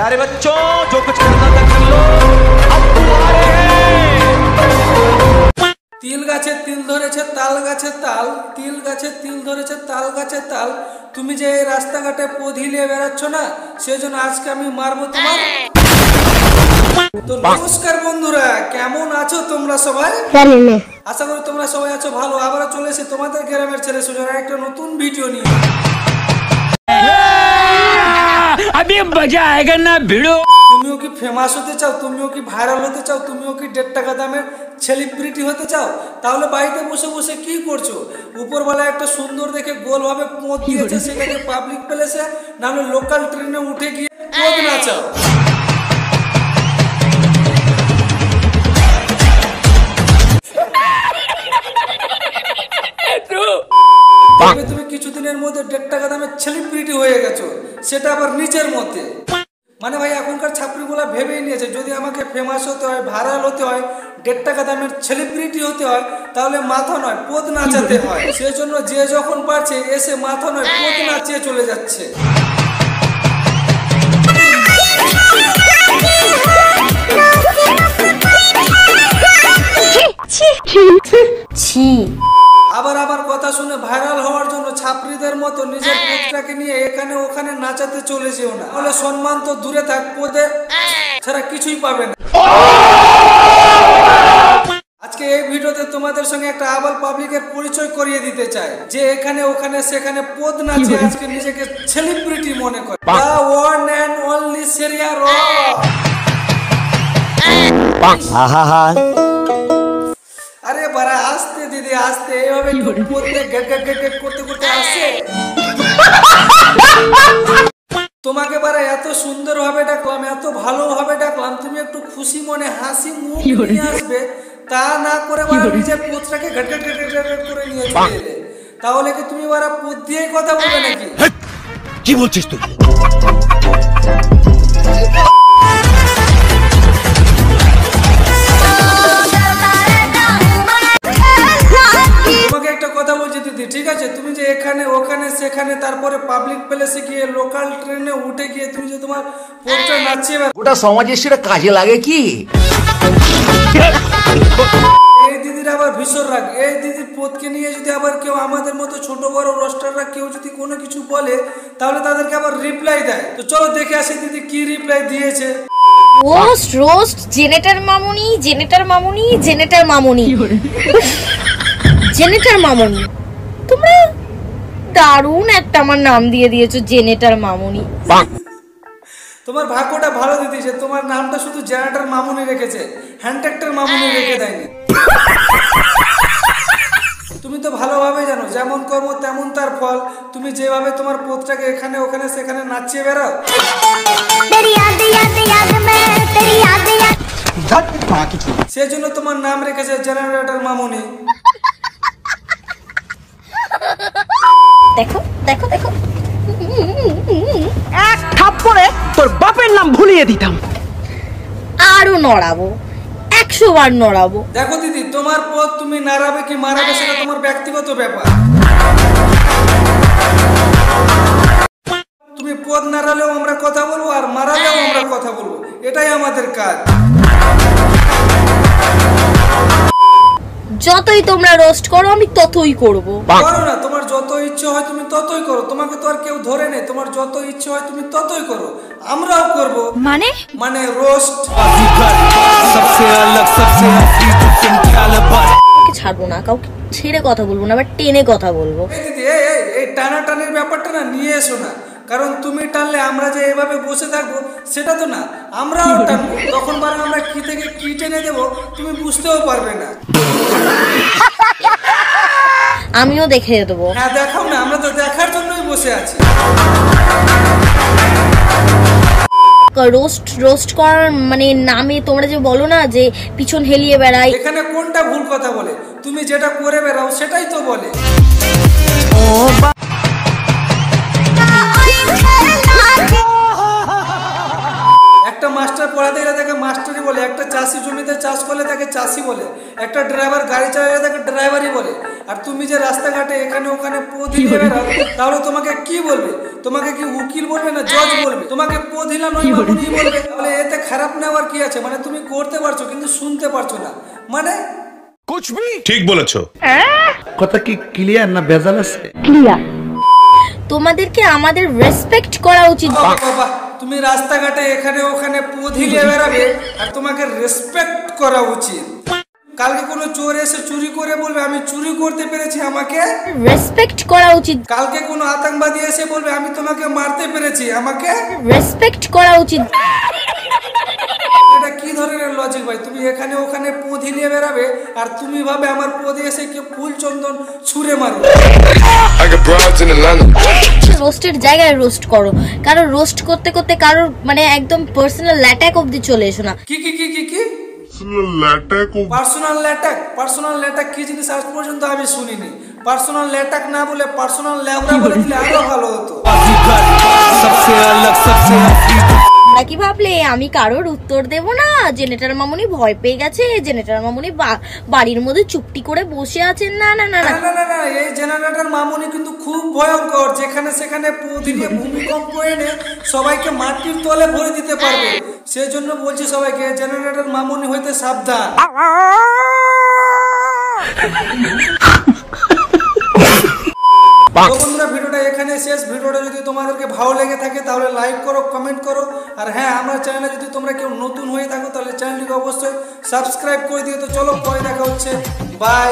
प्यारे बच्चों जो कुछ करना था कर लो, अब तुम्हारे তিল গাছে তিল ধরেছে তাল গাছে তাল, তিল গাছে তিল ধরেছে তাল গাছে তাল। তুমি যে এই রাস্তাঘাটে পধিলিয়ে বেড়াচ্ছ না, সেজন্য আজকে আমি মারবো তোমার। তো নমস্কার বন্ধুরা, কেমন আছো তোমরা সবাই? আশা করি তোমরা সবাই আছো ভালো। আবার চলে এসে তোমাদের গ্রামের ছেলে সুজন একটা নতুন ভিডিও নিয়ে। अभी मजा आएगा ना भिड़ो। তুমিও কি ফেমাস হতে চাও? তুমিও কি ভাইরাল হতে চাও? তুমিও কি 1.5 টাকা দামের সেলিব্রিটি হতে চাও? তাহলে বাড়িতে বসে বসে কি করছো? উপরবেলা একটা সুন্দর দেখে গোলভাবে পোঁত দিয়েছে, সেটাকে পাবলিক প্লেসে না হলে লোকাল ট্রেনে উঠে গিয়ে পোঁত নাচাও। তুমি কিছুদিনের মধ্যে 1.5 টাকা দামের সেলিব্রিটি হয়ে গেছো, সেটা আবার নিচের মধ্যে। মানে ভাই এখনকার ছাত্রীগুলা ভেবেই নিয়েছে যদি আমাকে ফেমাস হতে হয়, ভাইরাল হতে হয়, 1.5 টাকা দামের সেলিব্রিটি হতে হয়, তাহলে মাথা নয় পোদ নাচাতে হয়। সেই জন্য যে যখন পারছে এসে মাথা নয় পোদ নাচিয়ে চলে যাচ্ছে। আবার আবার কথা শুনে ভাইরাল হওয়ার জন্য ছাত্রীদের মতো নিজের পোদটাকে নিয়ে এখানে ওখানে নাচাতে চলে যেও না, তাহলে সম্মান তো দূরে থাক, পোদে ছাড়া কিছুই পাবে না। আজকে এই ভিডিওতে তোমাদের সঙ্গে একটা আবার পাবলিকের পরিচয় করিয়ে দিতে চাই, যে এখানে ওখানে সেখানে পোদ নাচে আজকে নিজেকে সেলিব্রিটি মনে করে। দ্য ওয়ান এন্ড অনলি সেরিয়া র। আরে বারা আস্তে দিদি আস্তে, এইভাবে করতে করতে করতে আসছে। তোমাকে বারা এত সুন্দর ভাবে ডাকলাম, এত ভালো ভাবে ডাকলাম, তুমি একটু খুশি মনে হাসি মুখ নিয়ে আসবে, তা না করে বারা নিজের পোতটাকে ঘট করে নিয়ে চলে এলে, তাহলে কি তুমি বারা পোত দিয়েই কথা বলবে নাকি? কি বলছিস তুই? ঠিক আছে, তুমি যে এখানে ওখানে সেখানে তারপরে পাবলিক প্লেসে গিয়ে লোকাল ট্রেনে উঠে গিয়ে তুমি যে তোমার পোস্টার নাচিয়ে ওটা সমাজের সেটা কাজে লাগে কি? এই দিদির আবার ভীষণ রাগ। এই দিদির পোতকে নিয়ে যদি আবার কেউ আমাদের মতো ছোট বড় রোস্টাররা কেউ যদি কোনো কিছু বলে, তাহলে তাদেরকে আবার রিপ্লাই দেয়। তো চলো দেখে আসি দিদি কি রিপ্লাই দিয়েছে। রোস্ট রোস্ট জেনেটার মামুনি, জেনেটার মামুনি, জেনেটার মামুনি, জেনেটার মামুনি। তোমরা দারুণ একটা আমার নাম দিয়ে দিয়েছো, জেনেটার মামুনি। তোমার ভাগ্যটা ভালো দিদি যে তোমার নামটা শুধু জেনারেটর মামুনি রেখেছে, হ্যান্ডট্রাক্টর মামুনি রেখে দেয়নি। তুমি তো ভালোভাবে জানো যেমন কর্ম তেমন তার ফল। তুমি যেভাবে তোমার পোতটাকে এখানে ওখানে সেখানে নাচিয়ে বেড়াও, সেজন্য তোমার নাম রেখেছে জেনারেটর মামুনি। দেখো দেখো দেখো, এক থাপ্পড়ে তোর বাপের নাম ভুলিয়ে দিতাম। আরো নড়াবো, 100 বার নড়াবো। দেখো দিদি, তোমার পথ তুমি নাড়াবে কি মারাবে সেটা তোমার ব্যক্তিগত ব্যাপার। তুমি পথ নাড়ালেও আমরা কথা বলবো, আর মারালেও আমরা কথা বলবো, এটাই আমাদের কাজ। যতই তোমরা রোস্ট করো আমি ততই করবো। করো না, তোমার যত ইচ্ছে হয় তুমি ততই করো, তোমাকে তো আর কেউ ধরে নেই। তোমার যত ইচ্ছে হয় তুমি ততই করো, আমরাও করব। মানে মানে রোস্ট। ছাড়বো না, কাউকে ছেড়ে কথা বলবো না, আবার টেনে কথা বলবো। দিদি এই টানাটানির ব্যাপারটা না নিয়ে এসো না, কারণ তুমি টানলে আমরা যে এভাবে বসে থাকবো সেটা তো না, আমরাও টানবো। তখন বারে আমরা কি থেকে কি টেনে দেবো তুমি বুঝতেও পারবে না। আমিও দেখে দেবো। হ্যাঁ দেখাও না, আমরা তো দেখার জন্যই বসে আছি। রোস্ট রোস্ট করার মানে নামে তোমরা যে বলো না যে পিছন হেলিয়ে বেড়াই, এখানে কোনটা ভুল কথা বলে? তুমি যেটা করে বেড়াও সেটাই তো বলে। একটা মাস্টার পড়াতে গেলে তাকে মাস্টারই বলে, একটা চাষি জমিতে চাষ করলে তাকে চাষি বলে, একটা ড্রাইভার গাড়ি চালালে তাকে ড্রাইভারই বলে। আর তুমি যে রাস্তাঘাটে এখানে ওখানে পদিলে বেড়াও, তাহলে তোমাকে কি বলবে? তোমাকে কি উকিল বলবে না জজ বলবে? তোমাকে পদিলা নয় মামুনি বলবে। তাহলে এতে খারাপ নেওয়ার কি আছে? মানে তুমি করতে পারছো কিন্তু শুনতে পারছো না, মানে ঠিক বলেছো। কথা কি ক্লিয়ার না ভেজাল আছে? তোমাদেরকে আমাদের রেসপেক্ট করা উচিত। বাবা, তুমি রাস্তাঘাটে এখানে ওখানে পদিলে বেড়াবে আর তোমাকে রেসপেক্ট করা উচিত। কালকে কোনো চোর এসে চুরি করে বলবে আমি চুরি করতে পেরেছি, আমাকে রেসপেক্ট করা উচিত। কালকে কোনো আতঙ্কবাদী এসে বলবে আমি তোমাকে মারতে পেরেছি, আমাকে রেসপেক্ট করা উচিত। এটা কি ধরনের লজিক ভাই? তুমি এখানে ওখানে পদি নিয়ে বেড়াবে আর তুমি ভাবে আমার পদে এসে কেউ ফুল চন্দন ছুঁড়ে মারবে। রোস্টের জায়গায় রোস্ট করো, কারো রোস্ট করতে করতে কারোর মানে একদম পার্সোনাল অ্যাটাক অবধি চলে এসো না। কি কি কি কি কি পার্সোনাল অ্যাটাক? পার্সোনাল অ্যাটাক কি জিনিস আজ পর্যন্ত আমি শুনিনি। পার্সোনাল অ্যাটাক না বলে পার্সোনাল ল্যাবরা বলে দিলে আরো ভালো হতো। তোমরা কি ভাবলে আমি কারোর উত্তর দেব না? জেনেটার মামুনি ভয় পেয়ে গেছে, জেনেটার মামুনি বাড়ির মধ্যে চুপটি করে বসে আছেন। না না না না না না না, এই জেনারেটর মামুনি কিন্তু খুব ভয়ঙ্কর। যেখানে সেখানে প্রতিদিন ভূমিকম্প এনে সবাইকে মাটির তলে ভরে দিতে পারবে। সেজন্য বলছি সবাইকে জেনারেটর মামুনি হইতে সাবধান। বন্ধুরা, ভিডিওটা এখানে শেষ। ভিডিওটা যদি তোমাদেরকে ভালো লেগে থাকে তাহলে লাইক করো, কমেন্ট করো। আর হ্যাঁ, আমার চ্যানেলে যদি তোমরা কেউ নতুন হয়ে থাকো তাহলে চ্যানেলটিকে অবশ্যই সাবস্ক্রাইব করে দিও। তো চলো, পরে দেখা হচ্ছে, বাই।